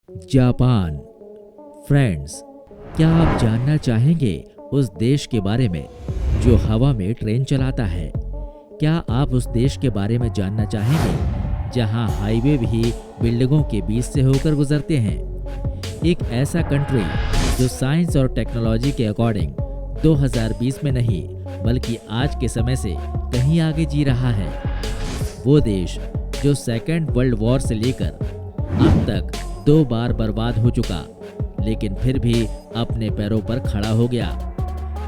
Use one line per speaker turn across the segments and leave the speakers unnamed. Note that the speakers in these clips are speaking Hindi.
जापान। फ्रेंड्स, क्या आप जानना चाहेंगे उस देश के बारे में जो हवा में ट्रेन चलाता है? क्या आप उस देश के बारे में जानना चाहेंगे जहां हाईवे भी बिल्डिंगों के बीच से होकर गुजरते हैं? एक ऐसा कंट्री जो साइंस और टेक्नोलॉजी के अकॉर्डिंग 2020 में नहीं बल्कि आज के समय से कहीं आगे जी रहा है। वो देश जो सेकेंड वर्ल्ड वॉर से लेकर अब तक 2 बार बर्बाद हो चुका, लेकिन फिर भी अपने पैरों पर खड़ा हो गया।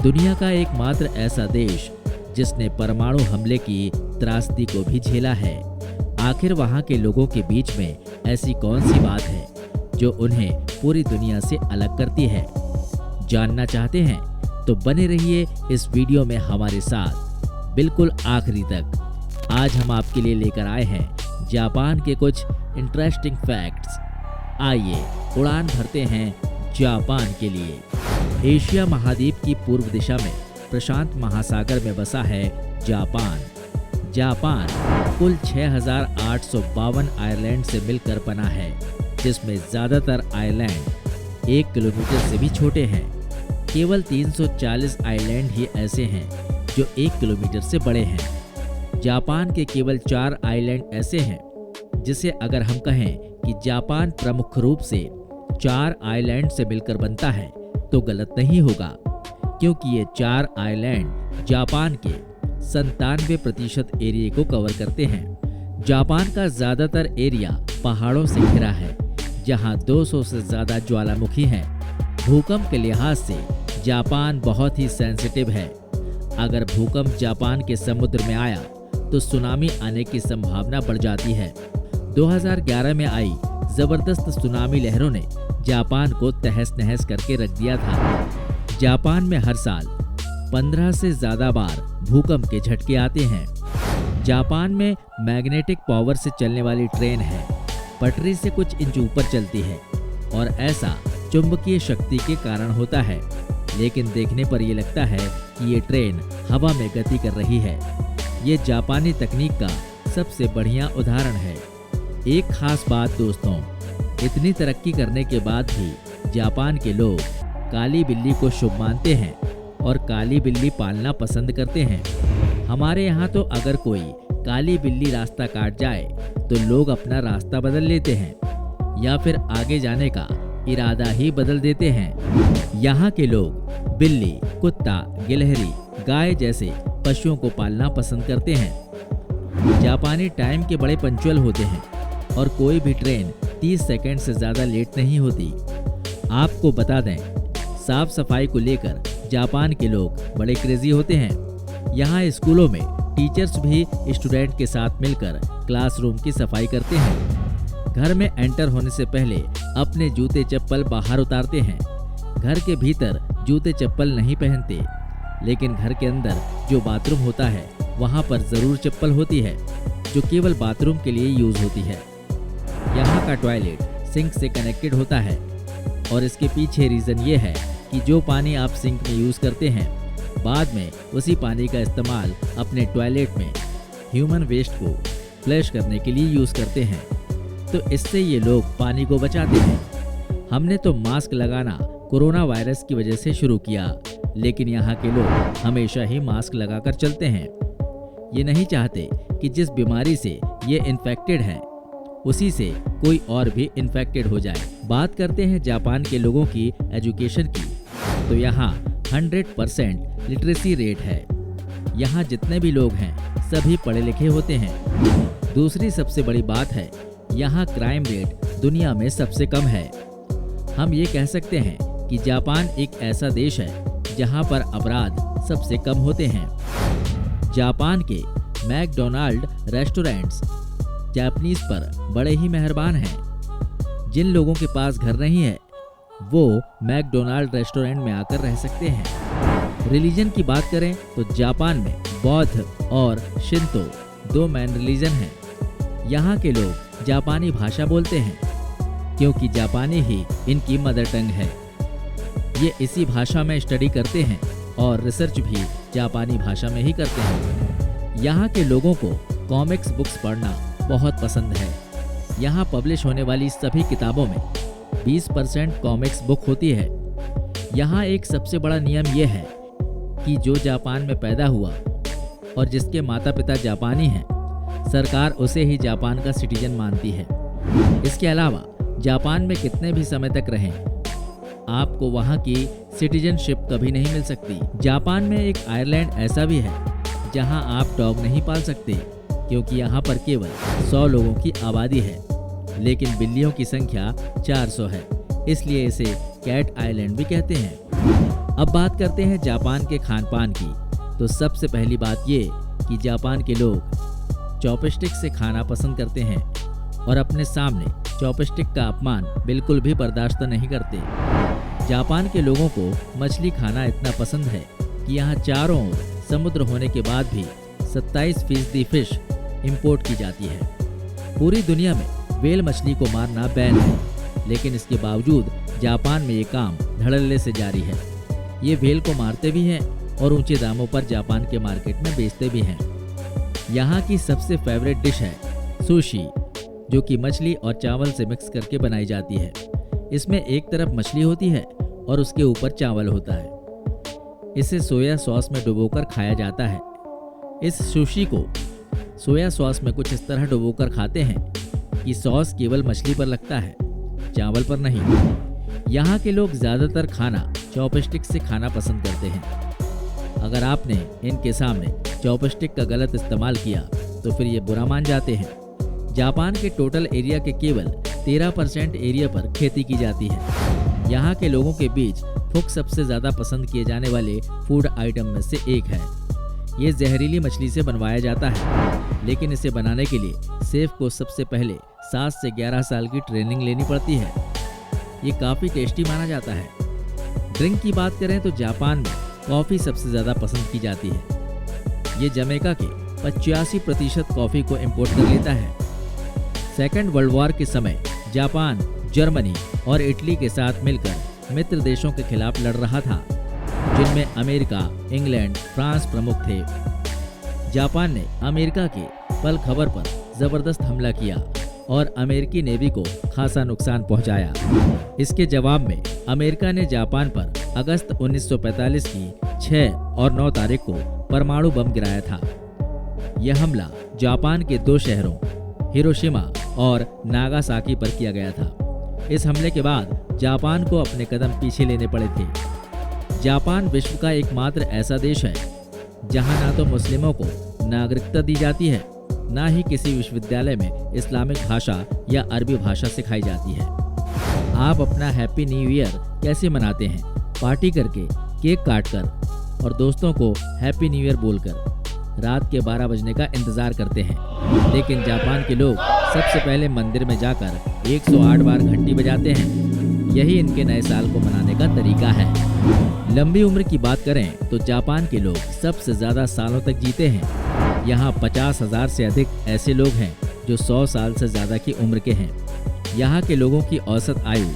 दुनिया का एकमात्र ऐसा देश जिसने परमाणु हमले की त्रासदी को भी झेला है। आखिर वहां के लोगों के बीच में ऐसी कौन सी बात है जो उन्हें पूरी दुनिया से अलग करती है? जानना चाहते हैं तो बने रहिए इस वीडियो में हमारे साथ बिल्कुल आखिरी तक। आज हम आपके लिए लेकर आए हैं जापान के कुछ इंटरेस्टिंग फैक्ट्स। आइए उड़ान भरते हैं जापान के लिए। एशिया महाद्वीप की पूर्व दिशा में प्रशांत महासागर में बसा है जापान। जापान कुल 6,852 आइलैंड से मिलकर बना है, जिसमें ज्यादातर आइलैंड 1 किलोमीटर से भी छोटे हैं। केवल 340 आइलैंड ही ऐसे हैं जो 1 किलोमीटर से बड़े हैं। जापान के केवल 4 आइलैंड ऐसे हैं जिसे अगर हम कहें कि जापान प्रमुख रूप से 4 आइलैंड से मिलकर बनता है तो गलत नहीं होगा, क्योंकि ये 4 आइलैंड जापान के 97% एरिया को कवर करते हैं। जापान का ज्यादातर एरिया पहाड़ों से घिरा है, जहां 200 से ज्यादा ज्वालामुखी हैं। भूकंप के लिहाज से जापान बहुत ही सेंसिटिव है। अगर भूकंप जापान के समुद्र में आया तो सुनामी आने की संभावना बढ़ जाती है। 2011 में आई जबरदस्त सुनामी लहरों ने जापान को तहस नहस करके रख दिया था। जापान में हर साल 15 से ज्यादा बार भूकंप के झटके आते हैं। जापान में मैग्नेटिक पावर से चलने वाली ट्रेन है। पटरी से कुछ इंच ऊपर चलती है और ऐसा चुंबकीय शक्ति के कारण होता है, लेकिन देखने पर यह लगता है कि ये ट्रेन हवा में गति कर रही है। ये जापानी तकनीक का सबसे बढ़िया उदाहरण है। एक खास बात दोस्तों, इतनी तरक्की करने के बाद भी जापान के लोग काली बिल्ली को शुभ मानते हैं और काली बिल्ली पालना पसंद करते हैं। हमारे यहाँ तो अगर कोई काली बिल्ली रास्ता काट जाए तो लोग अपना रास्ता बदल लेते हैं या फिर आगे जाने का इरादा ही बदल देते हैं। यहाँ के लोग बिल्ली, कुत्ता, गिलहरी, गाय जैसे पशुओं को पालना पसंद करते हैं। जापानी टाइम के बड़े पंक्चुअल होते हैं और कोई भी ट्रेन 30 सेकंड से ज्यादा लेट नहीं होती। आपको बता दें, साफ सफाई को लेकर जापान के लोग बड़े क्रेजी होते हैं। यहाँ स्कूलों में टीचर्स भी स्टूडेंट के साथ मिलकर क्लासरूम की सफाई करते हैं। घर में एंटर होने से पहले अपने जूते चप्पल बाहर उतारते हैं। घर के भीतर जूते चप्पल नहीं पहनते, लेकिन घर के अंदर जो बाथरूम होता है वहाँ पर जरूर चप्पल होती है, जो केवल बाथरूम के लिए यूज होती है। यहाँ का टॉयलेट सिंक से कनेक्टेड होता है और इसके पीछे रीजन ये है कि जो पानी आप सिंक में यूज करते हैं, बाद में उसी पानी का इस्तेमाल अपने टॉयलेट में ह्यूमन वेस्ट को फ्लश करने के लिए यूज करते हैं। तो इससे ये लोग पानी को बचाते हैं। हमने तो मास्क लगाना कोरोना वायरस की वजह से शुरू किया, लेकिन यहाँ के लोग हमेशा ही मास्क लगाकर चलते हैं। ये नहीं चाहते कि जिस बीमारी से ये इन्फेक्टेड है उसी से कोई और भी इन्फेक्टेड हो जाए। बात करते हैं जापान के लोगों की एजुकेशन की, तो यहाँ 100% लिटरेसी रेट है। यहाँ जितने भी लोग हैं सभी पढ़े लिखे होते हैं। दूसरी सबसे बड़ी बात है, यहाँ क्राइम रेट दुनिया में सबसे कम है। हम ये कह सकते हैं कि जापान एक ऐसा देश है जहाँ पर अपराध सबसे कम होते हैं। जापान के मैकडोनाल्ड रेस्टोरेंट्स जापानीज पर बड़े ही मेहरबान हैं। जिन लोगों के पास घर नहीं है वो मैकडोनाल्ड रेस्टोरेंट में आकर रह सकते हैं। रिलीजन की बात करें तो जापान में बौद्ध और शिंतो 2 मेन रिलीजन हैं। यहाँ के लोग जापानी भाषा बोलते हैं, क्योंकि जापानी ही इनकी मदर टंग है। ये इसी भाषा में स्टडी करते हैं और रिसर्च भी जापानी भाषा में ही करते हैं। यहाँ के लोगों को कॉमिक्स बुक्स पढ़ना बहुत पसंद है। यहाँ पब्लिश होने वाली सभी किताबों में 20% कॉमिक्स बुक होती है। यहाँ एक सबसे बड़ा नियम यह है कि जो जापान में पैदा हुआ और जिसके माता पिता जापानी हैं, सरकार उसे ही जापान का सिटीजन मानती है। इसके अलावा जापान में कितने भी समय तक रहें, आपको वहाँ की सिटीजनशिप कभी नहीं मिल सकती। जापान में एक आयरलैंड ऐसा भी है जहाँ आप डॉग नहीं पाल सकते, क्योंकि यहाँ पर केवल 100 लोगों की आबादी है, लेकिन बिल्लियों की संख्या 400 है, इसलिए इसे कैट आइलैंड भी कहते हैं। अब बात करते हैं जापान के खान पान की। तो सबसे पहली बात ये कि जापान के लोग चॉपस्टिक से खाना पसंद करते हैं और अपने सामने चॉपस्टिक का अपमान बिल्कुल भी बर्दाश्त नहीं करते। जापान के लोगों को मछली खाना इतना पसंद है कि यहाँ चारों ओर समुद्र होने के बाद भी 27% फिश इंपोर्ट की जाती है। पूरी दुनिया में व्हेल मछली को मारना बैन है, लेकिन इसके बावजूद जापान में ये काम धड़ल्ले से जारी है। ये व्हेल को मारते भी हैं और ऊंचे दामों पर जापान के मार्केट में बेचते भी हैं। यहाँ की सबसे फेवरेट डिश है सुशी, जो कि मछली और चावल से मिक्स करके बनाई जाती है। इसमें एक तरफ मछली होती है और उसके ऊपर चावल होता है। इसे सोया सॉस में डुबोकर खाया जाता है। इस सुशी को सोया सॉस में कुछ इस तरह डुबोकर खाते हैं कि सॉस केवल मछली पर लगता है, चावल पर नहीं। यहाँ के लोग ज़्यादातर खाना चॉपस्टिक से खाना पसंद करते हैं। अगर आपने इनके सामने चॉपस्टिक का गलत इस्तेमाल किया तो फिर ये बुरा मान जाते हैं। जापान के टोटल एरिया के केवल 13% एरिया पर खेती की जाती है। यहाँ के लोगों के बीच फुक सबसे ज़्यादा पसंद किए जाने वाले फूड आइटम में से एक है। ये जहरीली मछली से बनवाया जाता है, लेकिन इसे बनाने के लिए शेफ को सबसे पहले 7 से 11 साल की ट्रेनिंग लेनी पड़ती है। ये काफ़ी टेस्टी माना जाता है। ड्रिंक की बात करें तो जापान में कॉफ़ी सबसे ज़्यादा पसंद की जाती है। ये जमैका के 85% कॉफ़ी को इंपोर्ट कर लेता है। सेकेंड वर्ल्ड वॉर के समय जापान जर्मनी और इटली के साथ मिलकर मित्र देशों के खिलाफ लड़ रहा था, जिनमें अमेरिका, इंग्लैंड, फ्रांस प्रमुख थे। जापान ने अमेरिका के पल खबर पर ज़बरदस्त हमला किया और अमेरिकी नेवी को खासा नुकसान पहुंचाया। इसके जवाब में अमेरिका ने जापान पर अगस्त 1945 की 6 और 9 तारीख को परमाणु बम गिराया था। यह हमला जापान के 2 शहरों हिरोशिमा और नागासाकी पर किया गया था। इस हमले के बाद जापान को अपने कदम पीछे लेने पड़े थे। जापान विश्व का एकमात्र ऐसा देश है जहां ना तो मुस्लिमों को नागरिकता दी जाती है, ना ही किसी विश्वविद्यालय में इस्लामिक भाषा या अरबी भाषा सिखाई जाती है। आप अपना हैप्पी न्यू ईयर कैसे मनाते हैं? पार्टी करके, केक काटकर और दोस्तों को हैप्पी न्यू ईयर बोलकर रात के 12 बजने का इंतजार करते हैं। लेकिन जापान के लोग सबसे पहले मंदिर में जाकर 108 बार घंटी बजाते हैं। यही इनके नए साल को मनाने का तरीका है। लंबी उम्र की बात करें तो जापान के लोग सबसे ज़्यादा सालों तक जीते हैं। यहाँ 50,000 से अधिक ऐसे लोग हैं जो 100 साल से ज़्यादा की उम्र के हैं। यहाँ के लोगों की औसत आयु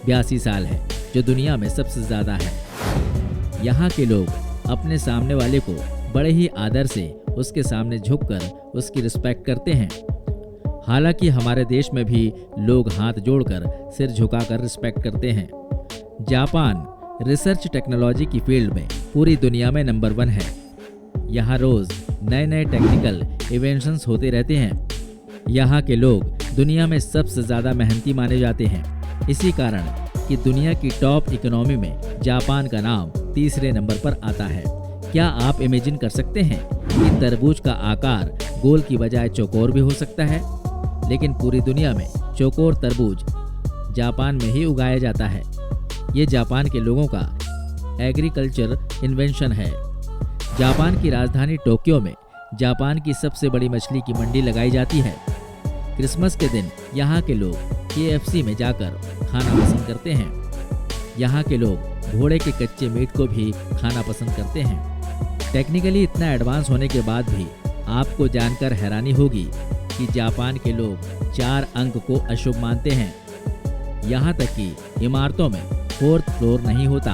82 साल है, जो दुनिया में सबसे ज़्यादा है। यहाँ के लोग अपने सामने वाले को बड़े ही आदर से उसके सामने झुककर उसकी रिस्पेक्ट करते हैं। हालांकि हमारे देश में भी लोग हाथ जोड़कर सिर झुकाकर रिस्पेक्ट करते हैं। जापान रिसर्च टेक्नोलॉजी की फील्ड में पूरी दुनिया में नंबर 1 है। यहाँ रोज नए नए टेक्निकल इन्वेंशंस होते रहते हैं। यहाँ के लोग दुनिया में सबसे ज़्यादा मेहनती माने जाते हैं। इसी कारण कि दुनिया की टॉप इकोनॉमी में जापान का नाम तीसरे नंबर पर आता है। क्या आप इमेजिन कर सकते हैं कि तरबूज का आकार गोल की बजाय चौकोर भी हो सकता है? लेकिन पूरी दुनिया में चौकोर तरबूज जापान में ही उगाया जाता है। ये जापान के लोगों का एग्रीकल्चर इन्वेंशन है। जापान की राजधानी टोक्यो में जापान की सबसे बड़ी मछली की मंडी लगाई जाती है। क्रिसमस के दिन यहाँ के लोग KFC में जाकर खाना पसंद करते हैं। यहाँ के लोग घोड़े के कच्चे मीट को भी खाना पसंद करते हैं। टेक्निकली इतना एडवांस होने के बाद भी आपको जानकर हैरानी होगी कि जापान के लोग 4 अंक को अशुभ मानते हैं। यहाँ तक कि इमारतों में 4th फ्लोर नहीं होता।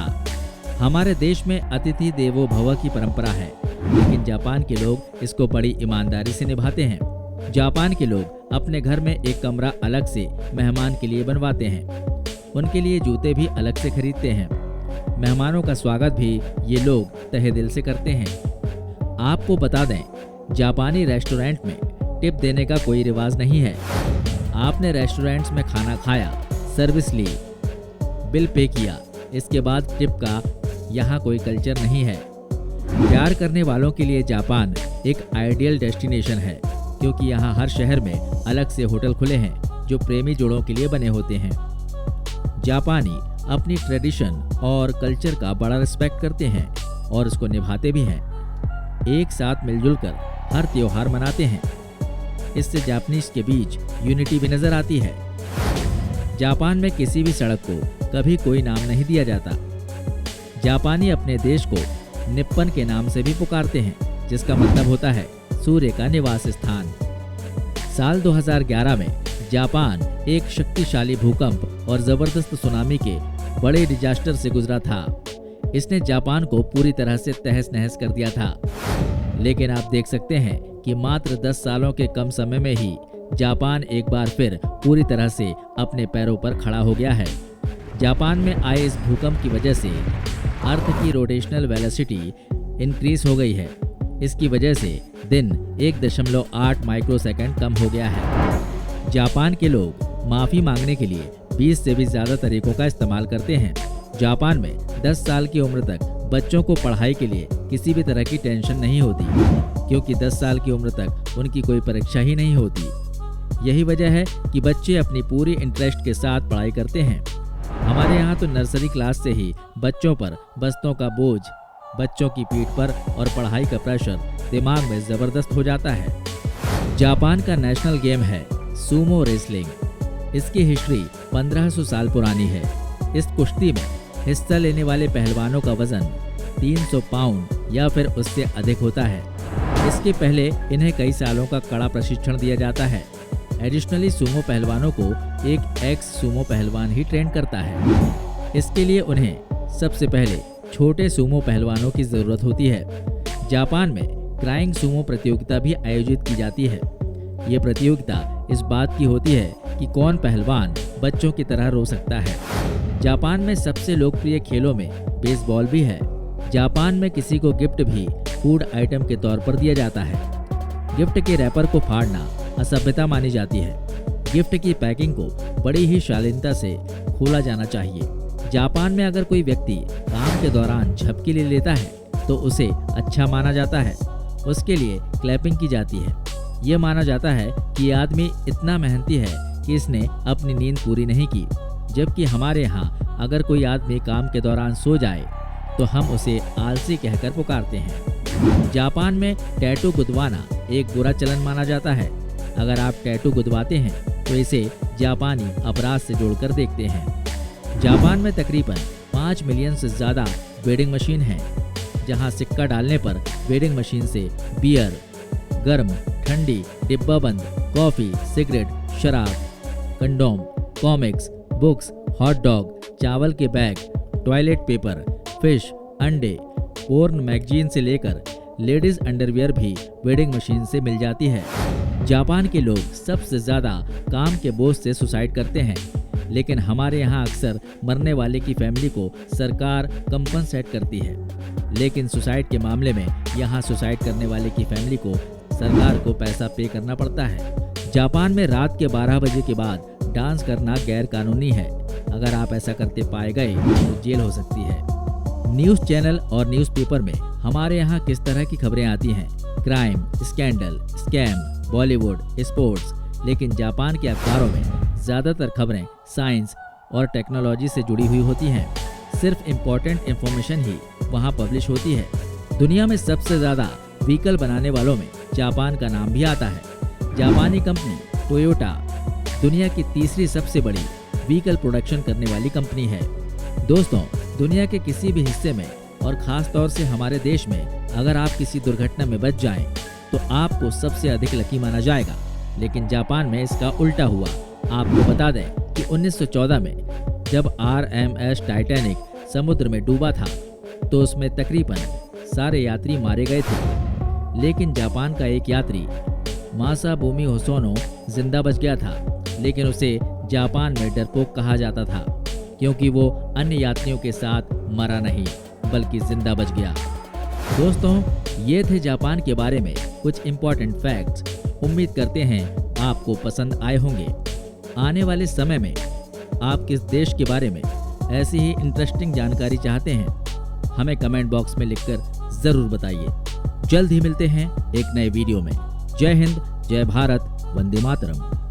हमारे देश में अतिथि देवो भव की परंपरा है, लेकिन जापान के लोग इसको बड़ी ईमानदारी से निभाते हैं। जापान के लोग अपने घर में एक कमरा अलग से मेहमान के लिए बनवाते हैं। उनके लिए जूते भी अलग से खरीदते हैं। मेहमानों का स्वागत भी ये लोग तहे दिल से करते हैं। आपको बता दें, जापानी रेस्टोरेंट में टिप देने का कोई रिवाज नहीं है। आपने रेस्टोरेंट्स में खाना खाया, सर्विस ली, बिल पे किया, इसके बाद टिप का यहाँ कोई कल्चर नहीं है। प्यार करने वालों के लिए जापान एक आइडियल डेस्टिनेशन है, क्योंकि यहाँ हर शहर में अलग से होटल खुले हैं जो प्रेमी जोड़ों के लिए बने होते हैं। जापानी अपनी ट्रेडिशन और कल्चर का बड़ा रिस्पेक्ट करते हैं और उसको निभाते भी हैं। एक साथ मिलजुल कर हर त्योहार मनाते हैं। इससे जापानीज के बीच यूनिटी भी नजर आती है। जापान में किसी भी सड़क को कभी कोई नाम नहीं दिया जाता। जापानी अपने देश को निप्पन के नाम से भी पुकारते हैं, जिसका मतलब होता है सूर्य का निवास स्थान। साल 2011 में जापान एक शक्तिशाली भूकंप और जबरदस्त सुनामी के बड़े डिजास्टर से गुजरा था। इसने जापान को पूरी तरह से तहस नहस कर दिया था। लेकिन आप देख सकते हैं कि मात्र 10 सालों के कम समय में ही जापान एक बार फिर पूरी तरह से अपने पैरों पर खड़ा हो गया है। जापान में आए इस भूकंप की वजह से अर्थ की रोटेशनल वेलोसिटी इंक्रीज हो गई है। इसकी वजह से दिन 1.8 माइक्रोसेकंड कम हो गया है। जापान के लोग माफ़ी मांगने के लिए 20 से भी ज़्यादा तरीकों का इस्तेमाल करते हैं। जापान में 10 साल की उम्र तक बच्चों को पढ़ाई के लिए किसी भी तरह की टेंशन नहीं होती, क्योंकि 10 साल की उम्र तक उनकी कोई परीक्षा ही नहीं होती। यही वजह है कि बच्चे अपनी पूरी इंटरेस्ट के साथ पढ़ाई करते हैं। हमारे यहाँ तो नर्सरी क्लास से ही बच्चों पर बस्तों का बोझ, बच्चों की पीठ पर और पढ़ाई का प्रेशर दिमाग में ज़बरदस्त हो जाता है। जापान का नेशनल गेम है सूमो रेसलिंग। इसकी हिस्ट्री 1500 साल पुरानी है। इस कुश्ती में हिस्सा लेने वाले पहलवानों का वजन 300 पाउंड या फिर उससे अधिक होता है। इसके पहले इन्हें कई सालों का कड़ा प्रशिक्षण दिया जाता है। एडिशनली सूमो पहलवानों को एक एक्स सूमो पहलवान ही ट्रेन करता है। इसके लिए उन्हें सबसे पहले छोटे सूमो पहलवानों की ज़रूरत होती है। जापान में क्राइंग सूमो प्रतियोगिता भी आयोजित की जाती है। ये प्रतियोगिता इस बात की होती है कि कौन पहलवान बच्चों की तरह रो सकता है। जापान में सबसे लोकप्रिय खेलों में बेसबॉल भी है। जापान में किसी को गिफ्ट भी फूड आइटम के तौर पर दिया जाता है। गिफ्ट के रैपर को फाड़ना असभ्यता मानी जाती है। गिफ्ट की पैकिंग को बड़ी ही शालीनता से खोला जाना चाहिए। जापान में अगर कोई व्यक्ति काम के दौरान झपकी ले लेता है तो उसे अच्छा माना जाता है। उसके लिए क्लैपिंग की जाती है। ये माना जाता है कि ये आदमी इतना मेहनती है कि इसने अपनी नींद पूरी नहीं की। जबकि हमारे यहाँ अगर कोई आदमी काम के दौरान सो जाए तो हम उसे आलसी कहकर पुकारते हैं। जापान में टैटू गुदवाना एक बुरा चलन माना जाता है। अगर आप टैटू गुदवाते हैं तो इसे जापानी अपराध से जोड़कर देखते हैं। जापान में तकरीबन 5 मिलियन से ज़्यादा वेडिंग मशीन हैं, जहां सिक्का डालने पर वेडिंग मशीन से बियर, गर्म, ठंडी, डिब्बाबंद, कॉफ़ी, सिगरेट, शराब, condom, comics, books, hot dog, चावल के बैग, टॉयलेट पेपर, फिश, अंडे, पोर्न मैगजीन से लेकर लेडीज अंडरवियर भी वेडिंग मशीन से मिल जाती है। जापान के लोग सबसे ज़्यादा काम के बोझ से सुसाइड करते हैं, लेकिन हमारे यहाँ अक्सर मरने वाले की फैमिली को सरकार कंपनसेट करती है। लेकिन सुसाइड के मामले में यहाँ सुसाइड करने वाले की फैमिली को सरकार को पैसा पे करना पड़ता है। जापान में रात के 12 बजे के बाद डांस करना गैर कानूनी है। अगर आप ऐसा करते पाए गए तो जेल हो सकती है। न्यूज़ चैनल और न्यूज़पेपर में हमारे यहाँ किस तरह की खबरें आती हैं? Crime, scandal, scam, Bollywood, sports. लेकिन जापान के अखबारों में ज़्यादातर खबरें साइंस और टेक्नोलॉजी से जुड़ी हुई होती हैं। सिर्फ इम्पोर्टेंट इन्फॉर्मेशन ही वहाँ पब्लिश होती है। दुनिया में सबसे ज़्यादा व्हीकल बनाने वालों में जापान का नाम भी आता है। जापानी कंपनी टोयोटा दुनिया की तीसरी सबसे बड़ी व्हीकल प्रोडक्शन करने वाली कंपनी है। दोस्तों, दुनिया के किसी भी हिस्से में और ख़ास तौर से हमारे देश में अगर आप किसी दुर्घटना में बच जाएं तो आपको सबसे अधिक लकी माना जाएगा। लेकिन जापान में इसका उल्टा हुआ। आपको बता दें कि 1914 में जब RMS टाइटैनिक समुद्र में डूबा था तो उसमें तकरीबन सारे यात्री मारे गए थे। लेकिन जापान का एक यात्री मासाबुमी होसोनो जिंदा बच गया था, लेकिन उसे जापान में डरपोक कहा जाता था। क्योंकि वो अन्य यात्रियों के साथ मरा नहीं बल्कि जिंदा बच गया। दोस्तों, ये थे जापान के बारे में कुछ इम्पोर्टेंट फैक्ट्स। उम्मीद करते हैं आपको पसंद आए होंगे। आने वाले समय में आप किस देश के बारे में ऐसी ही इंटरेस्टिंग जानकारी चाहते हैं, हमें कमेंट बॉक्स में लिखकर ज़रूर बताइए। जल्द ही मिलते हैं एक नए वीडियो में। जय हिंद, जय भारत, वंदे मातरम।